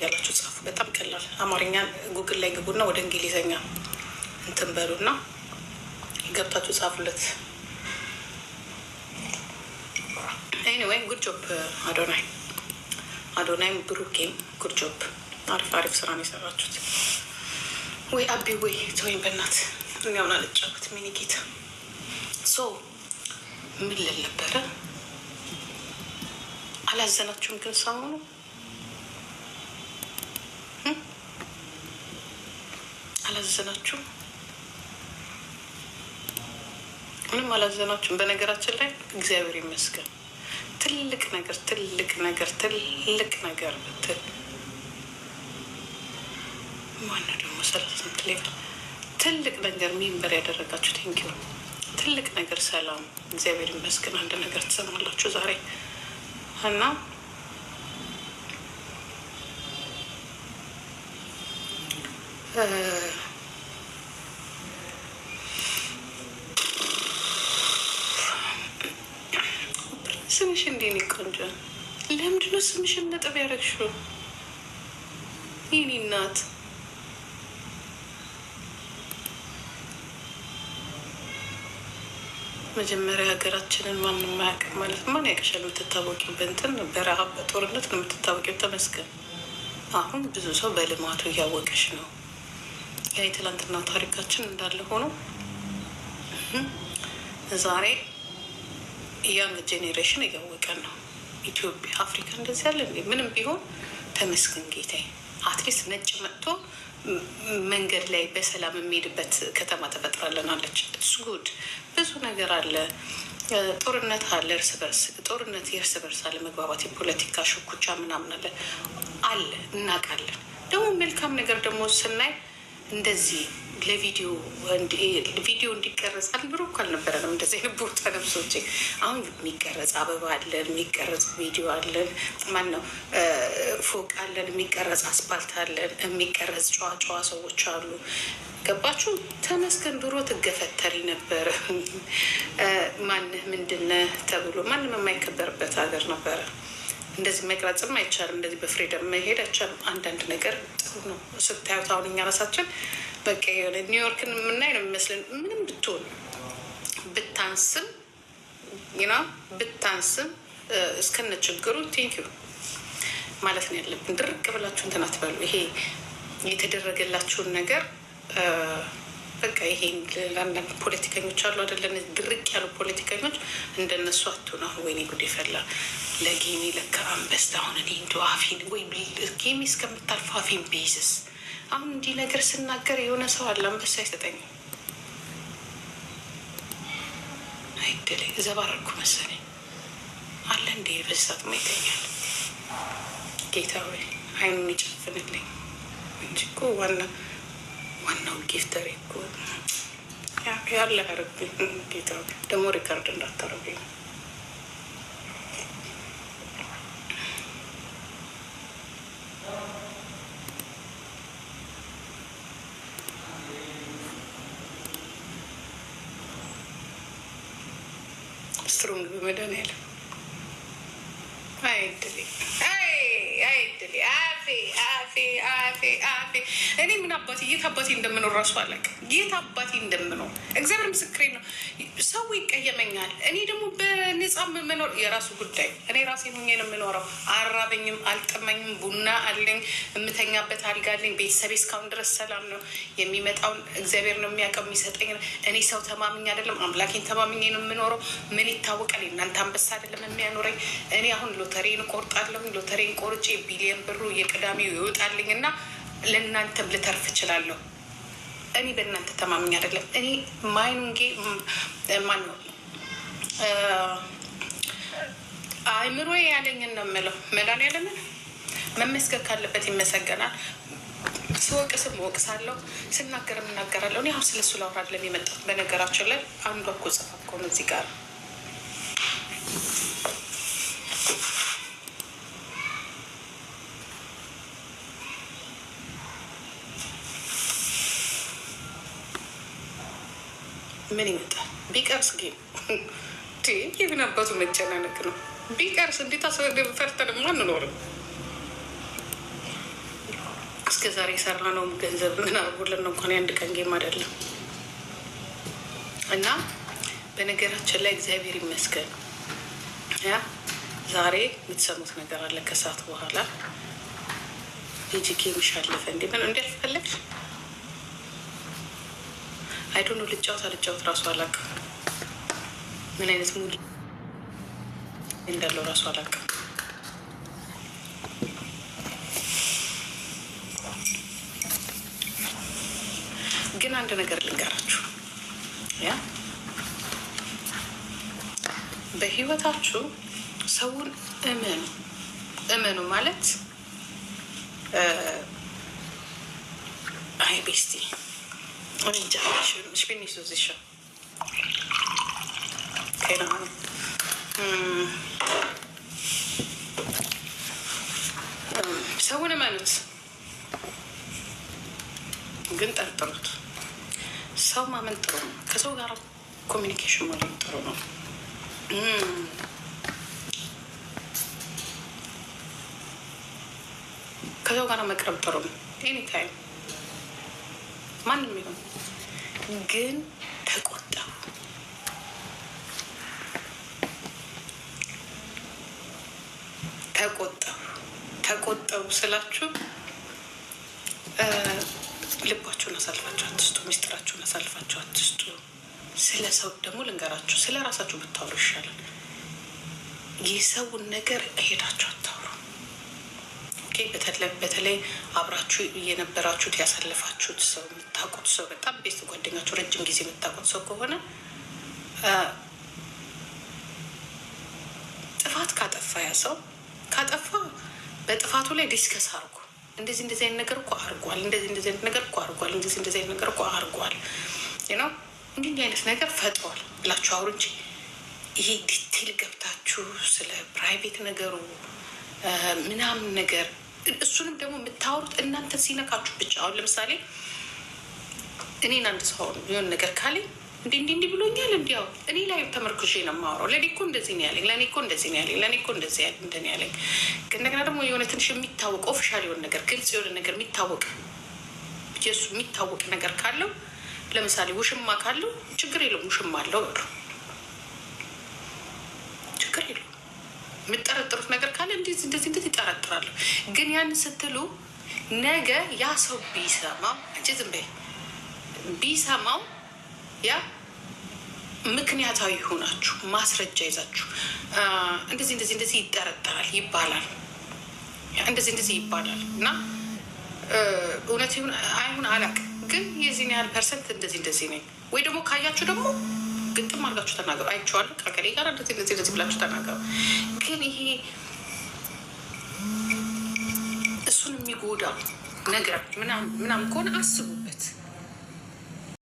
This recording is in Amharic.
ያላችሁ ጻፉ። በጣም ቀላል አማርኛ ጉግል ላይ ግቡና ወደ እንግሊዘኛ እንትን በሉና ገብታችሁ ጻፉለት። ኤኒዌይ ጉድ ጆብ አዶናይም ብሩኬም ጉድ ጆብ። አሪፍ ስራ ነው የሰራችሁት። ወይ አቢ ወይ ተወይም በእናት እኛውን አልጫወት ሚኒ ጌታ ሶ ምን ልል ነበረ? አላዘናችሁም? ግን ሰሞኑ አላዘናችሁም? ምንም አላዘናችሁም። በነገራችን ላይ እግዚአብሔር ይመስገን ትልቅ ነገር ብትል ማነው ደግሞ 38 ሌቭል ትልቅ ነገር ሚንበር ያደረጋችሁ ቴንኪው። ትልቅ ነገር ሰላም፣ እግዚአብሔር ይመስገን። አንድ ነገር ትሰማላችሁ ዛሬ እና ስምሽ እንዴት ነው ቆንጆ? ለምንድነው ስምሽን ነጥብ ያደረግሽው? የኔ እናት መጀመሪያ ሀገራችንን ማንም አያውቅም ማለት ማን ያውቅሻል? የምትታወቂው በእንትን በረሃብ በጦርነት ነው የምትታወቂው። ተመስገን አሁን ብዙ ሰው በልማቱ እያወቀሽ ነው። ያ የትላንትና ታሪካችን እንዳለ ሆኖ ዛሬ ያንግ ጄኔሬሽን እያወቀን ነው። ኢትዮጵያ አፍሪካ እንደዚህ ያለ ምንም ቢሆን ተመስገን ጌታዬ። አትሊስት ነጭ መጥቶ መንገድ ላይ በሰላም የሚሄድበት ከተማ ተፈጥራለናለች። እሱ ጉድ ብዙ ነገር አለ። ጦርነት አለ፣ እርስ በርስ ጦርነት፣ የእርስ በርስ አለ መግባባት፣ የፖለቲካ ሽኩቻ ምናምን አለ እናውቃለን። ደግሞ መልካም ነገር ደግሞ ስናይ እንደዚህ ለቪዲዮ እንዲቀረጽ አልብሮ እኮ አልነበረንም። እንደዚህ አይነት ቦታ ነብሶቼ አሁን የሚቀረጽ አበባ አለን፣ የሚቀረጽ ቪዲዮ አለን፣ ማነው ፎቅ አለን፣ የሚቀረጽ አስፓልት አለን፣ የሚቀረጽ ጨዋ ሰዎች አሉ። ገባችሁ? ተመስገን። ድሮ ትገፈተሪ ነበር። ማንህ ምንድነህ ተብሎ ማንም የማይከበርበት ሀገር ነበረ። እንደዚህ መቅረጽም አይቻልም። እንደዚህ በፍሬደም መሄድ አይቻልም። አንዳንድ ነገር ጥሩ ነው ስታዩት። አሁን እኛ ራሳችን በቃ የሆነ ኒውዮርክን የምናይ ነው የሚመስለን። ምንም ብትሆን ብታንስም እስከነ ችግሩ ቴንኪዩ ማለት ነው ያለብን። ድርቅ ብላችሁ እንትን አትበሉ። ይሄ የተደረገላችሁን ነገር በቃ ይሄ ለአንዳንድ ፖለቲከኞች አሉ አይደለን? ድርቅ ያሉ ፖለቲከኞች እንደነሱ አትሆን። አሁን ወይኔ ጉድ ይፈላ ለጌሚ ለካ አንበስት። አሁን እኔ እንደ አፌን ወይ ጌሚ እስከምታልፍ አፌን ቤዝስ አሁን እንዲህ ነገር ስናገር የሆነ ሰው አለ አንበሳ አይሰጠኝም። አይደለ ዘባረኩ መሰለኝ አለ እንደ በሳት ማይተኛል። ጌታ ወይ አይኑን ይጨፍንልኝ እንጂ እኮ ዋናው ጊፍተር እኮ ያለ ያረግብኝ። ጌታ ደግሞ ሪካርድ እንዳታረጉኝ። ስትሮንግ በመድኃኒዓለም አይድሌ አፌ እኔ ምን አባቴ የት አባቴ እንደምኖር ራሱ አላውቅም። የት አባቴ እንደምኖር እግዚአብሔር ምስክሬ ነው። ሰው ይቀየመኛል። እኔ ደግሞ በነፃ መኖር የራሱ ጉዳይ። እኔ ራሴን ሆኜ ነው የምኖረው። አራበኝም፣ አልጠመኝም። ቡና አለኝ፣ የምተኛበት አልጋ አለኝ። ቤተሰቤ እስካሁን ድረስ ሰላም ነው። የሚመጣውን እግዚአብሔር ነው የሚያውቀው፣ የሚሰጠኝ ነው። እኔ ሰው ተማምኜ አይደለም አምላኬን ተማምኜ ነው የምኖረው። ምን ይታወቃል? እናንተ አንበሳ አይደለም የሚያኖረኝ። እኔ አሁን ሎተሪን ቆርጣለሁ። ሎተሪን ቆርጬ ቢሊየን ብሩ የቅዳሜው ይወጣልኝ እና ለእናንተም ልተርፍ እችላለሁ። እኔ በእናንተ ተማምኜ አይደለም። እኔ ማይኑንጌ ማን ነው አይምሮ ያለኝን ነው የምለው። መድኃኒዓለምን መመስገን ካለበት ይመሰገናል። ስወቅስም እወቅሳለሁ፣ ስናገርም እናገራለሁ። እኔ አሁን ስለሱ ላውራ አይደለም የመጣሁት። በነገራችን ላይ አንዷ እኮ ጽፋ እኮ ነው እዚህ ጋር ምን ይመጣል ቢቀርስ ጌም የምን አባቱ መጨናነቅ ነው። ቢቀርስ እንዴት ፈርተን አንኖርም። እስከ ዛሬ የሰራ ነው ገንዘብ ምን አርጎልን እንኳን የአንድ ቀን ጌም አይደለም። እና በነገራችን ላይ እግዚአብሔር ይመስገን ያ ዛሬ የምትሰሙት ነገር አለ። ከሰዓት በኋላ ጂጂ ምሻለፈ እንዲ ምን እንዲያልፈለግሽ አይዶኖ ልጫወት ራሱ አላውቅም። ምን አይነት ሙድ እንዳለው ራሱ አላውቅም። ግን አንድ ነገር ልንገራችሁ ያ በህይወታችሁ ሰውን እመኑ ማለት አይ ቤስቲ እንጃ ich bin nicht so sicher keine Ahnung ሰውን እመኑት ግን ጠርጥሩት። ሰው ማመን ጥሩ ነው። ከሰው ጋር ኮሚኒኬሽን ማለት ጥሩ ነው። ከሰው ጋር መቅረብ ጥሩ ነው። ኤኒታይም ማንም ይሁን ግን ተቆጠቡ ስላችሁ ልባችሁን አሳልፋችሁ አትስጡ። ሚስጥራችሁን አሳልፋችሁ አትስጡ። ስለ ሰው ደግሞ ልንገራችሁ፣ ስለ ራሳችሁ ብታወሩ ይሻላል። የሰውን ነገር እሄዳችሁ አታውሩ። ኦኬ። በተለይ አብራችሁ የነበራችሁት ያሳለፋችሁት ሰው የምታውቁት ሰው በጣም ቤስት ጓደኛችሁ ረጅም ጊዜ የምታውቁት ሰው ከሆነ ጥፋት ካጠፋ ያ ሰው ካጠፋ በጥፋቱ ላይ ዲስከስ አርጉ። እንደዚህ አይነት ነገር እኮ አርጓል፣ እንደዚህ አይነት ነገር እኮ አርጓል፣ እንደዚህ አይነት ነገር እኮ አርጓል ነው እንዲህ አይነት ነገር ፈጥሯል ብላችሁ አውሩ እንጂ ይሄ ዲቴል ገብታችሁ ስለ ፕራይቬት ነገሩ ምናምን ነገር እሱንም ደግሞ የምታወሩት እናንተ ሲነካችሁ ብቻ። አሁን ለምሳሌ እኔን አንድ ሰው የሆነ ነገር ካለኝ እንዲህ ብሎኛል እንዲያው እኔ ላይ ተመርኩሼ ነው የማወራው። ለእኔ እኮ እንደዚህ ነው ያለኝ፣ ለእኔ እኮ እንደዚህ ነው ያለኝ፣ ለእኔ እኮ እንደዚህ ያለኝ። እንደገና ደግሞ የሆነ ትንሽ የሚታወቅ ኦፊሻል የሆነ ነገር ግልጽ የሆነ ነገር የሚታወቅ የሱ የሚታወቅ ነገር ካለው ለምሳሌ ውሽማ ካለው ችግር የለውም ውሽማ አለው በሉ፣ ችግር የለውም። የምጠረጥሩት ነገር ካለ እንደዚህ ይጠረጥራለሁ። ግን ያን ስትሉ ነገ ያ ሰው ቢሰማው እንጂ ዝም በይ ቢሰማው ያ ምክንያታዊ ሆናችሁ ማስረጃ ይዛችሁ እንደዚህ ይጠረጠራል ይባላል፣ እንደዚህ ይባላል እና እውነት ይሁን አይሁን አላውቅም፣ ግን የዚህን ያህል ፐርሰንት እንደዚህ ነኝ ወይ ደግሞ ካያችሁ ደግሞ ግጥም አድርጋችሁ ተናገሩ። አይቼዋለሁ ከከሌ ጋር እንደዚህ ብላችሁ ተናገሩ። ግን ይሄ እሱን የሚጎዳ ነገር ምናምን ከሆነ አስቡበት።